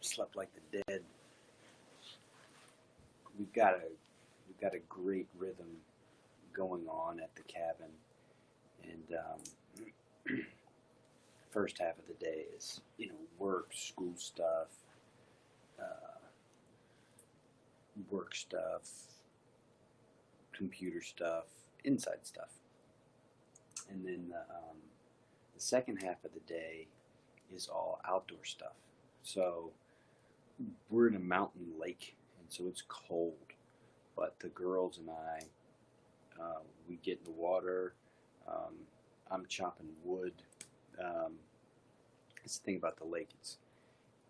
slept like the dead. We've got a great rhythm going on at the cabin, and first half of the day is work, school stuff, work stuff, computer stuff, inside stuff, and then the second half of the day is all outdoor stuff. So we're in a mountain lake, and so it's cold, but the girls and I, we get in the water. I'm chopping wood. It's the thing about the lake.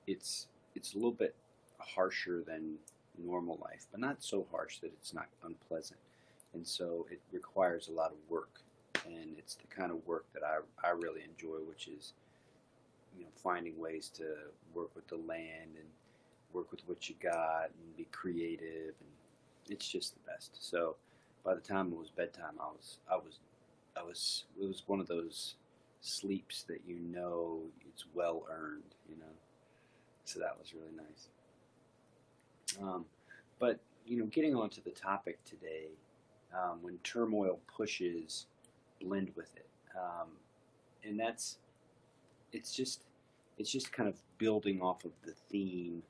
It's a little bit harsher than normal life, but not so harsh that it's not unpleasant. And so it requires a lot of work, and it's the kind of work that I really enjoy, which is finding ways to work with the land and work with what you got and be creative, and it's just the best. So by the time it was bedtime, it was one of those sleeps that it's well earned, so that was really nice. But getting on to the topic today, when turmoil pushes, blend with it, and it's just kind of building off of the theme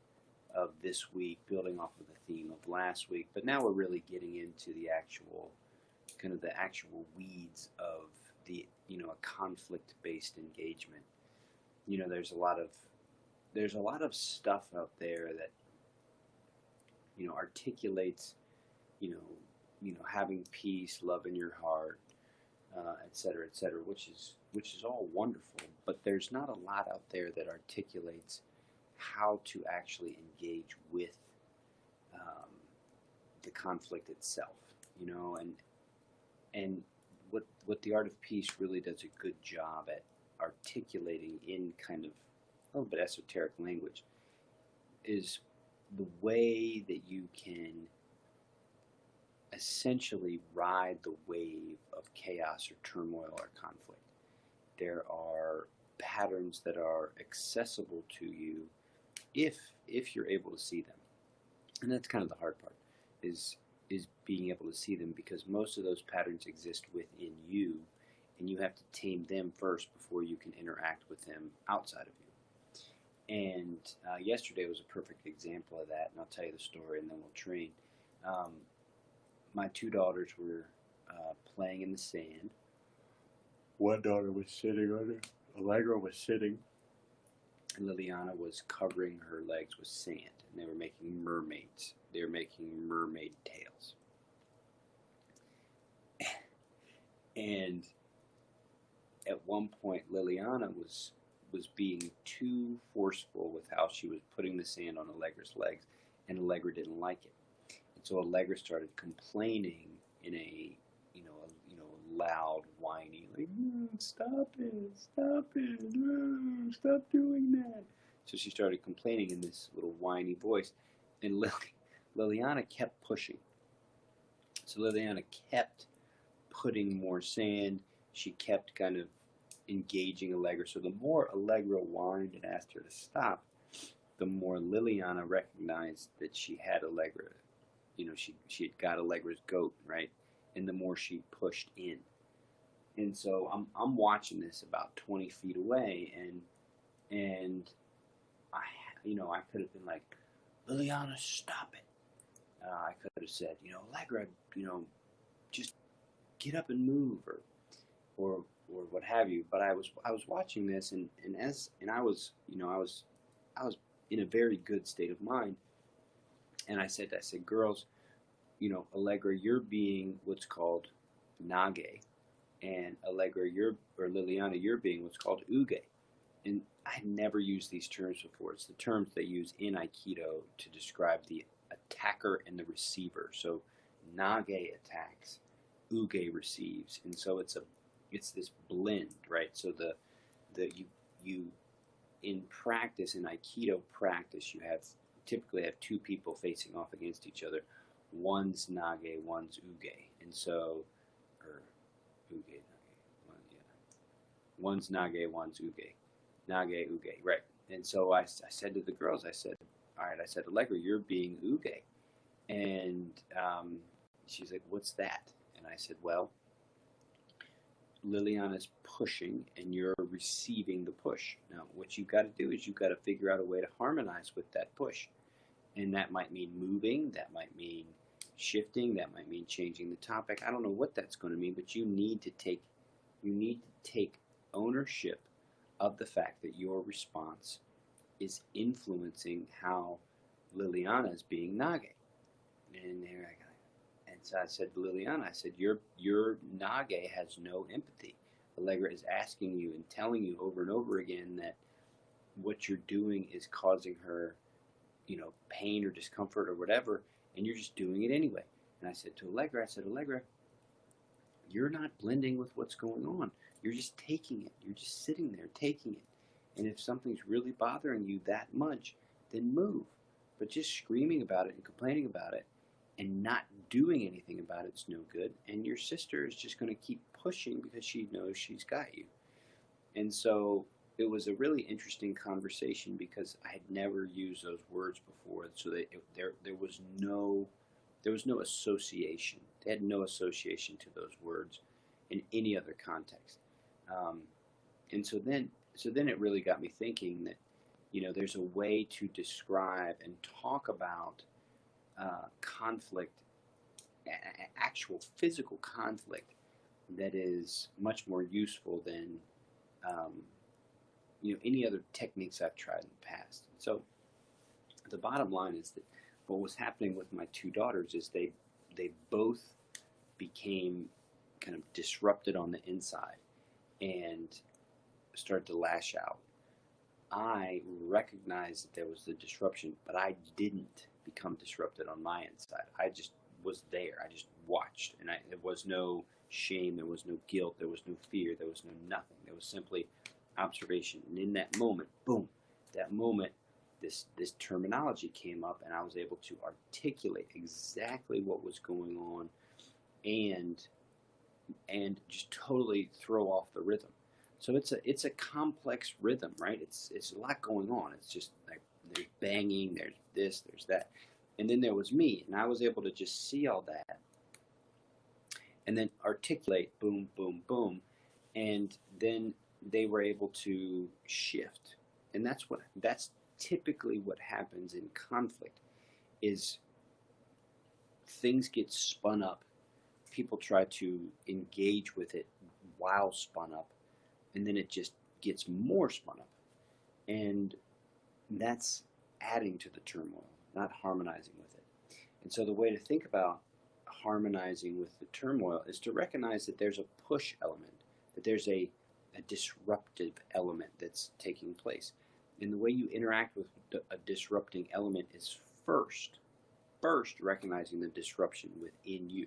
of this week, building off of the theme of last week, but now we're really getting into the actual weeds of a conflict-based engagement. There's a lot of stuff out there that articulates having peace, love in your heart, et cetera, which is all wonderful, but there's not a lot out there that articulates how to actually engage with the conflict itself, and what the art of peace really does a good job at articulating in kind of a little bit esoteric language is the way that you can essentially ride the wave of chaos or turmoil or conflict. There are patterns that are accessible to you if you're able to see them. And that's kind of the hard part, is being able to see them, because most of those patterns exist within you, and you have to tame them first before you can interact with them outside of you. And yesterday was a perfect example of that, and I'll tell you the story and then we'll train. My two daughters were playing in the sand. One daughter was sitting on it. Allegra was sitting, and Liliana was covering her legs with sand, and they were making mermaids. They were making mermaid tails. And at one point, Liliana was being too forceful with how she was putting the sand on Allegra's legs, and Allegra didn't like it. And so Allegra started complaining in a loud, whiny, like, stop it, no, stop doing that. So she started complaining in this little whiny voice, and Liliana kept pushing. So Liliana kept putting more sand. She kept kind of engaging Allegra. So the more Allegra whined and asked her to stop, the more Liliana recognized that she had Allegra. She had got Allegra's goat, right? And the more she pushed in. And so I'm watching this about 20 feet away, and I could have been like, Liliana, stop it. I could have said, Allegra, just get up and move, or what have you. But I was watching this, and I was in a very good state of mind, and I said, girls, Allegra, you're being what's called nage, and Liliana, you're being what's called uge. And I had never used these terms before. It's the terms they use in Aikido to describe the attacker and the receiver. So nage attacks, uge receives, and so it's this blend, right? So you in practice, in Aikido practice, you typically have two people facing off against each other. One's nage, one's uge, and so one's nage, one's uge, nage, uge, right? And so I said to the girls, I said, all right, I said, Allegra, you're being uge. And she's like, what's that? And I said, well, Liliana's pushing and you're receiving the push. Now, what you've got to do is you've got to figure out a way to harmonize with that push. And that might mean moving, that might mean shifting, that might mean changing the topic. I don't know what that's going to mean, but you need to take ownership of the fact that your response is influencing how Liliana is being nage. And there I go. And so I said to Liliana, I said, your nage has no empathy. Allegra is asking you and telling you over and over again that what you're doing is causing her, pain or discomfort or whatever, and you're just doing it anyway. And I said to Allegra, Allegra, you're not blending with what's going on. You're just taking it. You're just sitting there taking it. And if something's really bothering you that much, then move. But just screaming about it and complaining about it and not doing anything about it's no good. And your sister is just going to keep pushing because she knows she's got you. And so it was a really interesting conversation because I had never used those words before. So there was no association. They had no association to those words in any other context. And so then it really got me thinking that, there's a way to describe and talk about conflict, actual physical conflict, that is much more useful than any other techniques I've tried in the past. So the bottom line is that what was happening with my two daughters is they both became kind of disrupted on the inside and started to lash out. I recognized that there was the disruption, but I didn't become disrupted on my inside. I just was there. I just watched, and there was no shame, there was no guilt, there was no fear, there was no nothing. There was simply observation. And in that moment, boom, this terminology came up, and I was able to articulate exactly what was going on and just totally throw off the rhythm. So it's a complex rhythm, right? It's a lot going on. It's just like there's banging, there's this, there's that. And then there was me, and I was able to just see all that and then articulate, boom, boom, boom. And then they were able to shift. And that's typically what happens in conflict is things get spun up. People try to engage with it while spun up, and then it just gets more spun up. And that's adding to the turmoil, not harmonizing with it. And so the way to think about harmonizing with the turmoil is to recognize that there's a push element, that there's a disruptive element that's taking place. And the way you interact with a disrupting element is first recognizing the disruption within you.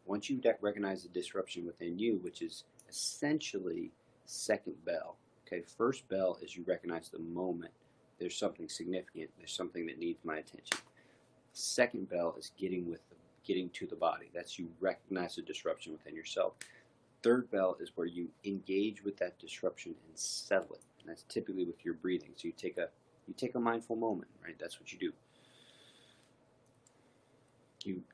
Once you recognize the disruption within you, which is essentially second bell. Okay, first bell is you recognize the moment there's something significant, there's something that needs my attention. Second bell is getting to the body. That's you recognize the disruption within yourself. Third bell is where you engage with that disruption and settle it. And that's typically with your breathing. So you take a mindful moment, right? That's what you do.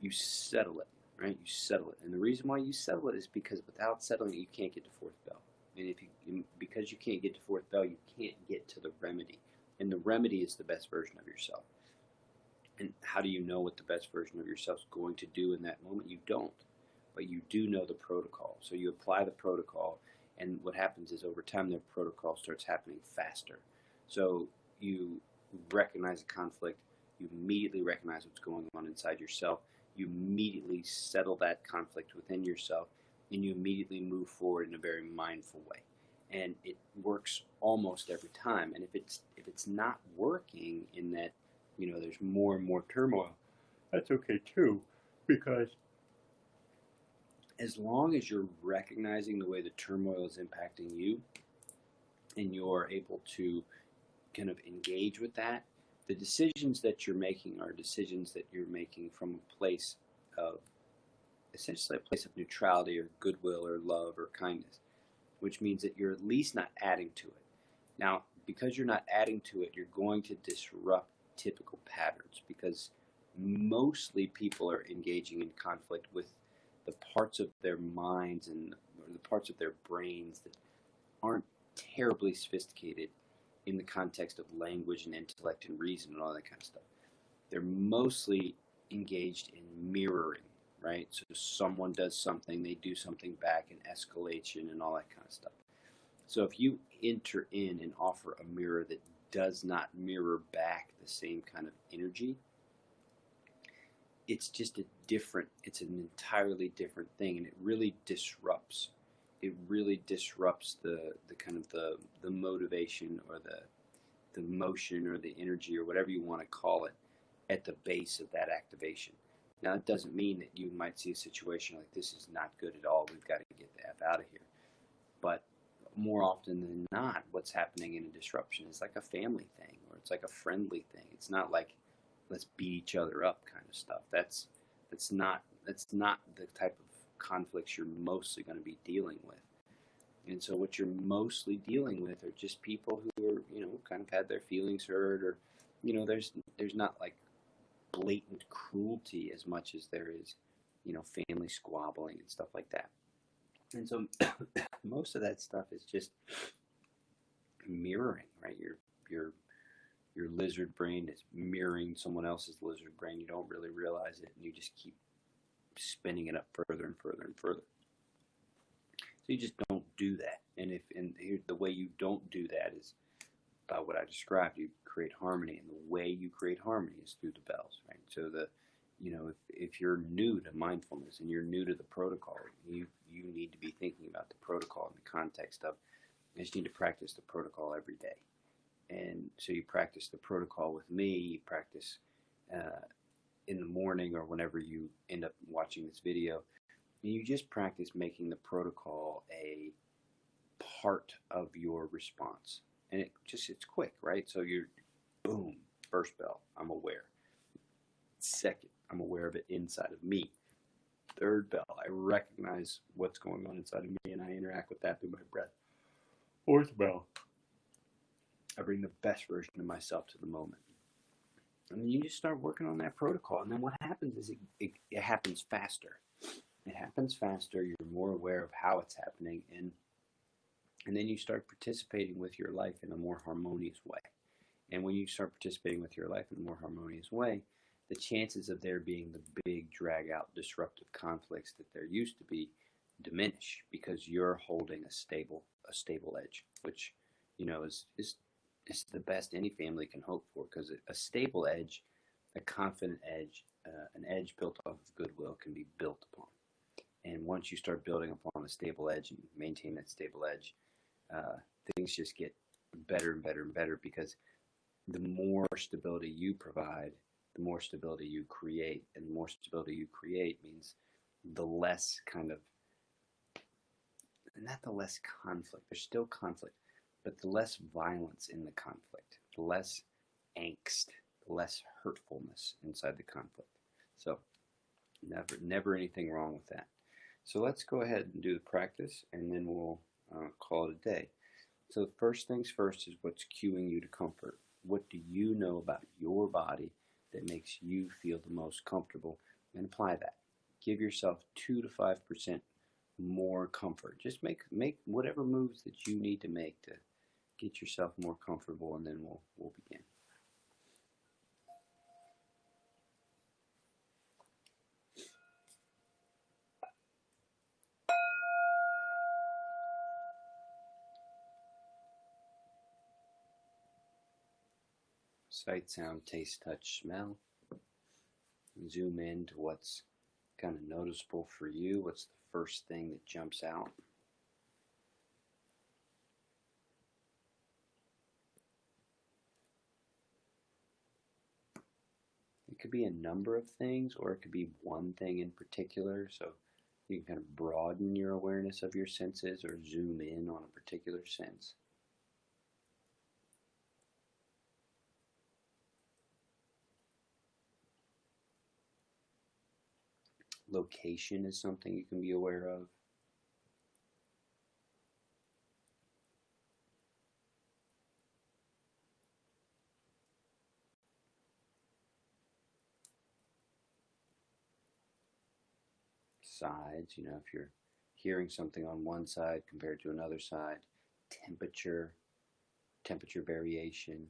You settle it, right? You settle it. And the reason why you settle it is because without settling it, you can't get to fourth bell. And because you can't get to fourth bell, you can't get to the remedy. And the remedy is the best version of yourself. And how do you know what the best version of yourself is going to do in that moment? You don't. But you do know the protocol. So you apply the protocol, and what happens is over time the protocol starts happening faster. So you recognize a conflict, you immediately recognize what's going on inside yourself, you immediately settle that conflict within yourself, and you immediately move forward in a very mindful way. And it works almost every time. And if it's not working in that, there's more and more turmoil, that's okay too, because as long as you're recognizing the way the turmoil is impacting you and you're able to kind of engage with that, the decisions that you're making are decisions that you're making from a place of, essentially a place of neutrality or goodwill or love or kindness, which means that you're at least not adding to it. Now, because you're not adding to it, you're going to disrupt typical patterns, because mostly people are engaging in conflict with the parts of their minds and or the parts of their brains that aren't terribly sophisticated in the context of language and intellect and reason and all that kind of stuff. They're mostly engaged in mirroring, right? So someone does something, they do something back, and escalation and all that kind of stuff. So if you enter in and offer a mirror that does not mirror back the same kind of energy, it's just it's an entirely different thing, and it really disrupts. It really disrupts the kind of the motivation or the motion or the energy or whatever you want to call it at the base of that activation. Now, it doesn't mean that you might see a situation like, this is not good at all, we've got to get the F out of here. But more often than not, what's happening in a disruption is like a family thing, or it's like a friendly thing. It's not like, let's beat each other up kind of stuff. That's not the type of conflicts you're mostly going to be dealing with. And so what you're mostly dealing with are just people who are, kind of had their feelings hurt, or, there's not like blatant cruelty as much as there is, family squabbling and stuff like that. And so most of that stuff is just mirroring, right? Your lizard brain is mirroring someone else's lizard brain. You don't really realize it, and you just keep spinning it up further and further and further. So you just don't do that. And the way you don't do that is by what I described. You create harmony, and the way you create harmony is through the bells, right? So if you're new to mindfulness and you're new to the protocol, you need to be thinking about the protocol in the context of, I just need to practice the protocol every day. And so you practice the protocol with me, you practice in the morning or whenever you end up watching this video, and you just practice making the protocol a part of your response. And it's quick, right? So you're, boom, first bell, I'm aware. Second, I'm aware of it inside of me. Third bell, I recognize what's going on inside of me, and I interact with that through my breath. Fourth bell, I bring the best version of myself to the moment. And then you just start working on that protocol. And then what happens is it happens faster. It happens faster. You're more aware of how it's happening. And then you start participating with your life in a more harmonious way. And when you start participating with your life in a more harmonious way, the chances of there being the big, drag-out, disruptive conflicts that there used to be diminish, because you're holding a stable edge, which, is the best any family can hope for, because a stable edge, a confident edge, an edge built off of goodwill can be built upon. And once you start building upon a stable edge and maintain that stable edge, things just get better and better and better, because the more stability you provide, the more stability you create. And the more stability you create means the less not the less conflict, there's still conflict, but the less violence in the conflict, the less angst, the less hurtfulness inside the conflict. So never anything wrong with that. So let's go ahead and do the practice, and then we'll call it a day. So first things first is, what's cueing you to comfort? What do you know about your body that makes you feel the most comfortable? And apply that. Give yourself 2 to 5% more comfort. Just make whatever moves that you need to make to get yourself more comfortable, and then we'll begin. Sight, sound, taste, touch, smell. Zoom in to what's kind of noticeable for you. What's the first thing that jumps out? It could be a number of things, or it could be one thing in particular. So you can kind of broaden your awareness of your senses, or zoom in on a particular sense. Location is something you can be aware of. sides, if you're hearing something on one side compared to another side, temperature variation.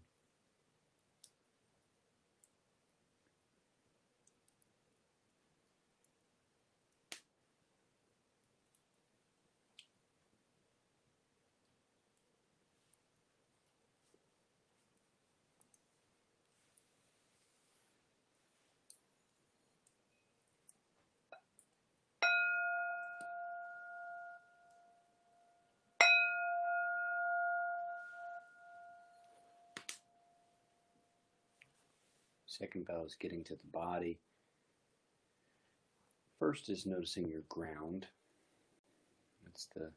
Second bell is getting to the body. First is noticing your ground. It's the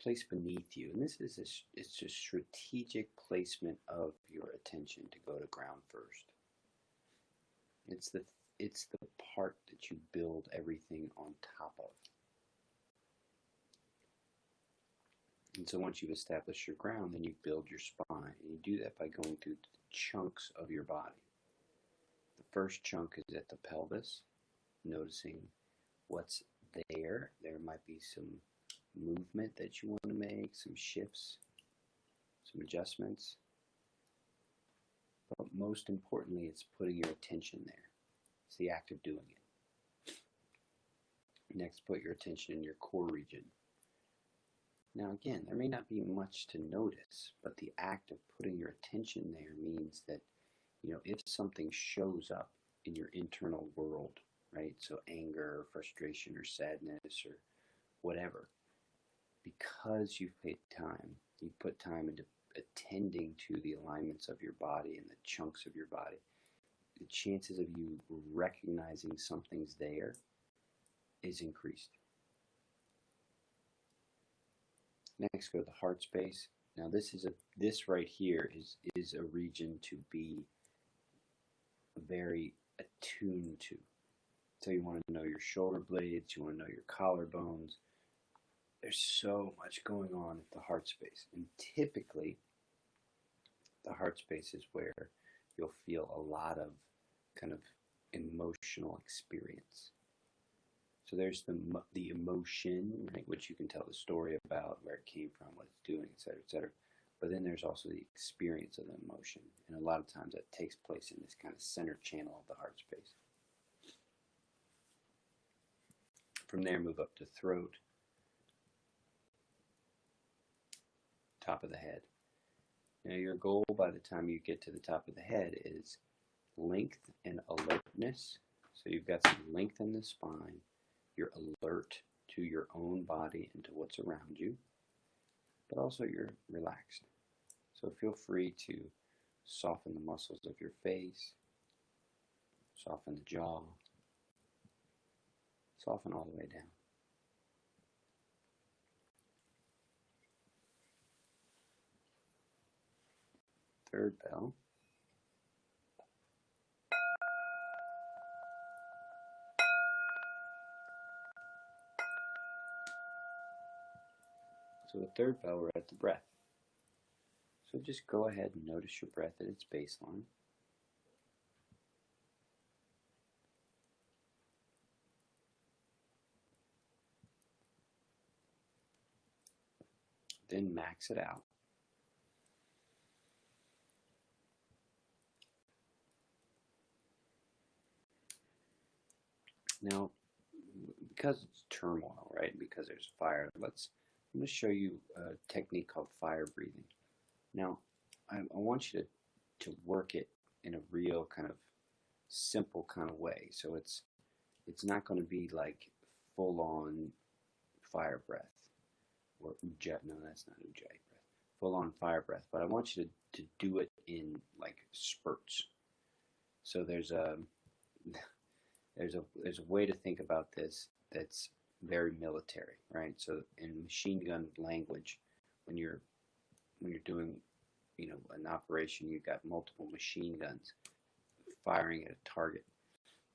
place beneath you. And this is it's a strategic placement of your attention to go to ground first. It's the part that you build everything on top of. And so once you've established your ground, then you build your spine. And you do that by going through the chunks of your body. The first chunk is at the pelvis, noticing what's there. There might be some movement that you want to make, some shifts, some adjustments. But most importantly, it's putting your attention there. It's the act of doing it. Next, put your attention in your core region. Now again, there may not be much to notice, but the act of putting your attention there means that, if something shows up in your internal world, right? So anger, or frustration, or sadness, or whatever, because you've paid time, you put time into attending to the alignments of your body and the chunks of your body, the chances of you recognizing something's there is increased. Next, go to the heart space. Now this right here is a region to be very attuned to. So you want to know your shoulder blades, you want to know your collarbones. There's so much going on at the heart space. And typically, the heart space is where you'll feel a lot of kind of emotional experience. So there's the emotion, right, which you can tell the story about, where it came from, what it's doing, etc., etc. But then there's also the experience of the emotion. And a lot of times that takes place in this kind of center channel of the heart space. From there, move up to throat, top of the head. Now your goal by the time you get to the top of the head is length and alertness. So you've got some length in the spine. You're alert to your own body and to what's around you, but also you're relaxed. So feel free to soften the muscles of your face, soften the jaw, soften all the way down. Third bell. So the third bell, we're at the breath. So just go ahead and notice your breath at its baseline. Then max it out. Now, because it's turmoil, right? Because there's fire, I'm going to show you a technique called fire breathing. Now, I want you to work it in a real kind of simple kind of way. So it's not going to be like full-on fire breath. Or ujjayi, no, that's not ujjayi breath. Full-on fire breath. But I want you to do it in like spurts. So there's a way to think about this that's very military, right? So in machine gun language, when you're doing, an operation, you've got multiple machine guns firing at a target.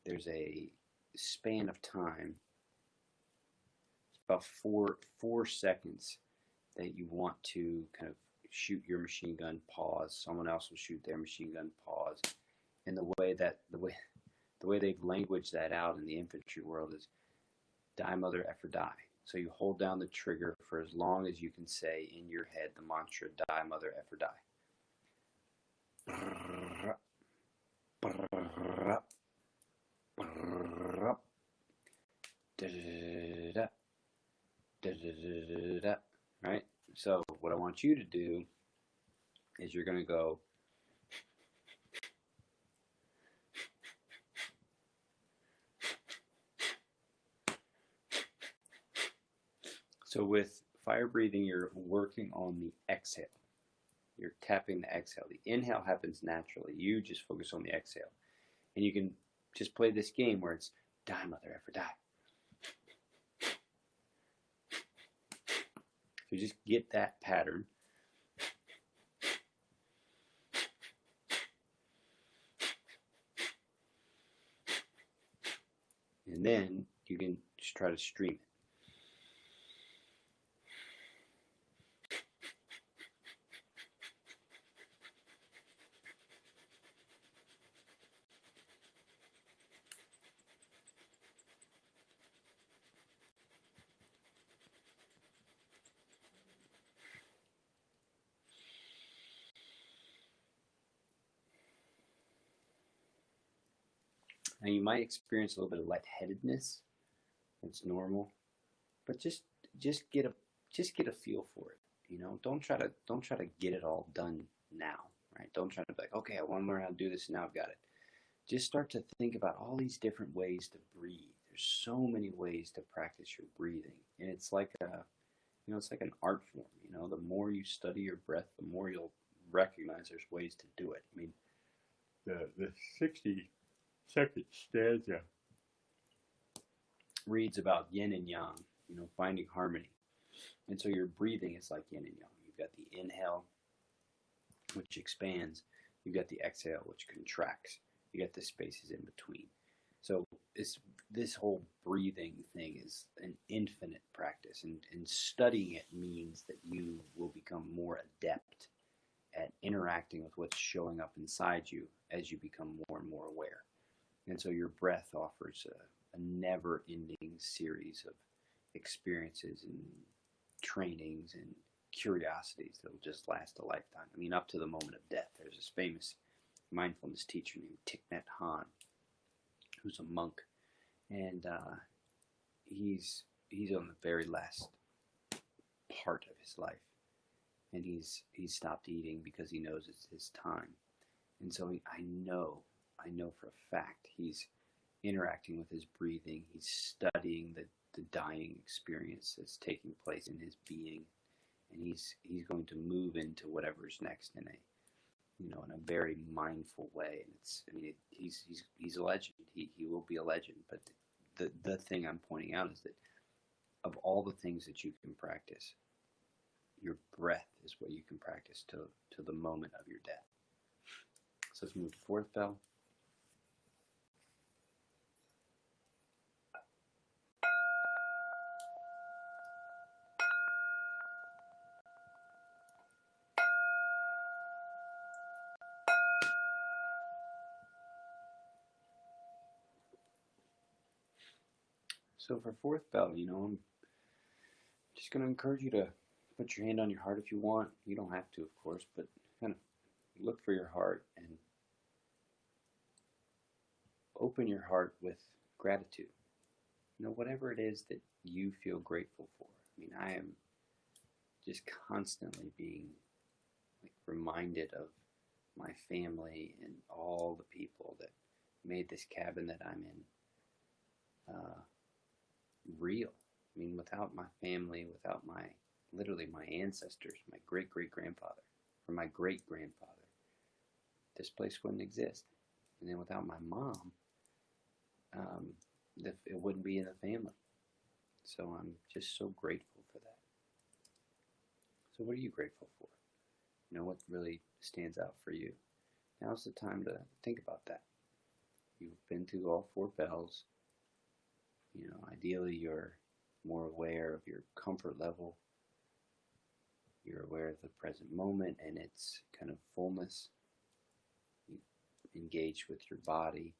There's a span of time, it's about four seconds, that you want to kind of shoot your machine gun, pause. Someone else will shoot their machine gun, pause. And the way they've languaged that out in the infantry world is die, mother effer die. So you hold down the trigger for as long as you can say in your head the mantra, die, mother effer die. Right? So what I want you to do is you're going to go so with fire breathing, you're working on the exhale. You're tapping the exhale. The inhale happens naturally. You just focus on the exhale. And you can just play this game where it's die, mother effer die. So just get that pattern. And then you can just try to stream it. Now you might experience a little bit of lightheadedness. It's normal, but just get a feel for it. You know, don't try to get it all done now, right? Don't try to be like, okay, I want to learn how to do this, and now I've got it. Just start to think about all these different ways to breathe. There's so many ways to practice your breathing, and it's like it's like an art form. You know, the more you study your breath, the more you'll recognize there's ways to do it. I mean, the 60-second stanza reads about yin and yang, you know, finding harmony. And so your breathing is like yin and yang. You've got the inhale, which expands. You've got the exhale, which contracts. You got the spaces in between. So this whole breathing thing is an infinite practice. And studying it means that you will become more adept at interacting with what's showing up inside you as you become more and more aware. And so your breath offers a never-ending series of experiences and trainings and curiosities that will just last a lifetime. I mean, up to the moment of death. There's this famous mindfulness teacher named Thich Nhat Hanh, who's a monk, and he's on the very last part of his life, and he's stopped eating because he knows it's his time. And so I know for a fact he's interacting with his breathing. He's studying the dying experience that's taking place in his being, and he's going to move into whatever's next in a very mindful way. And he's a legend. He will be a legend. But the thing I'm pointing out is that of all the things that you can practice, your breath is what you can practice to the moment of your death. So let's move to fourth bell. So for fourth bell, I'm just going to encourage you to put your hand on your heart if you want. You don't have to, of course, but kind of look for your heart and open your heart with gratitude. Whatever it is that you feel grateful for. I mean, I am just constantly being reminded of my family and all the people that made this cabin that I'm in real. I mean, without my family, without literally my ancestors, my great-great-grandfather, or my great-grandfather, this place wouldn't exist. And then without my mom, it wouldn't be in the family. So I'm just so grateful for that. So what are you grateful for? What really stands out for you? Now's the time to think about that. You've been through all four bells. Ideally you're more aware of your comfort level. You're aware of the present moment and its kind of fullness. You've engaged with your body.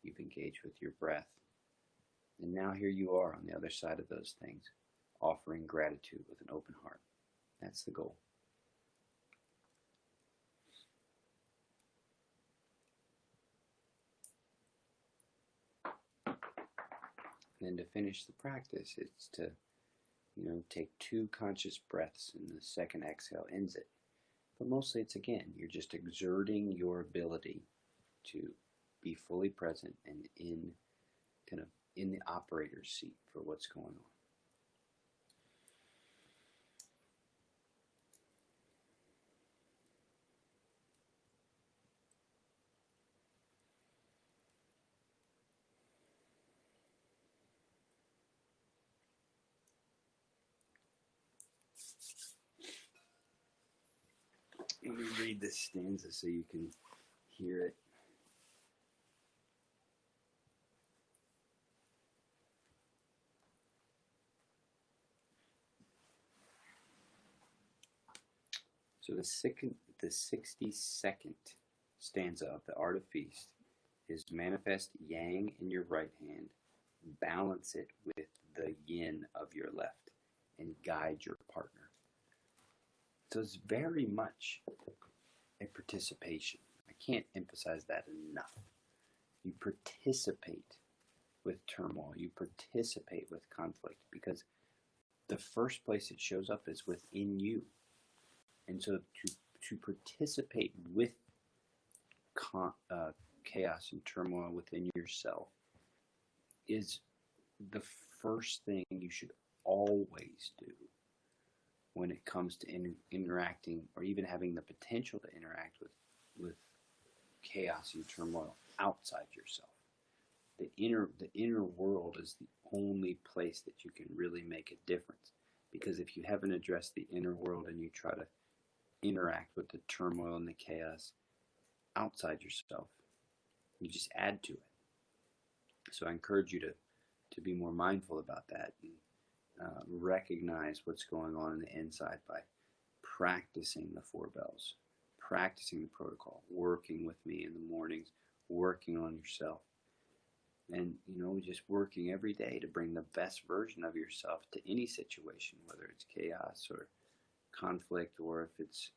You've engaged with your breath. And now here you are on the other side of those things, offering gratitude with an open heart. That's the goal. And then to finish the practice, it's to, take 2 conscious breaths, and the second exhale ends it. But mostly it's, again, you're just exerting your ability to be fully present and in the operator's seat for what's going on. Let me read this stanza so you can hear it. So the 62nd stanza of the Art of Feast is manifest yang in your right hand, balance it with the yin of your left, and guide your partner. So it's very much a participation. I can't emphasize that enough. You participate with turmoil. You participate with conflict because the first place it shows up is within you. And so to participate with chaos and turmoil within yourself is the first thing you should always do when it comes to interacting or even having the potential to interact with chaos and turmoil outside yourself. The inner world is the only place that you can really make a difference, because if you haven't addressed the inner world and you try to interact with the turmoil and the chaos outside yourself, you just add to it. So I encourage you to be more mindful about that and recognize what's going on the inside by practicing the 4 bells, practicing the protocol, working with me in the mornings, working on yourself, and just working every day to bring the best version of yourself to any situation, whether it's chaos or conflict, or if it's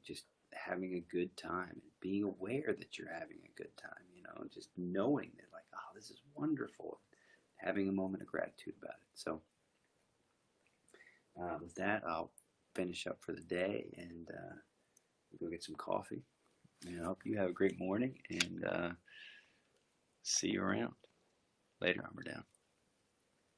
just having a good time and being aware that you're having a good time, just knowing that, like, oh, this is wonderful, having a moment of gratitude about it. So with that, I'll finish up for the day and go get some coffee. And I hope you have a great morning, and see you around. Later, I'm down.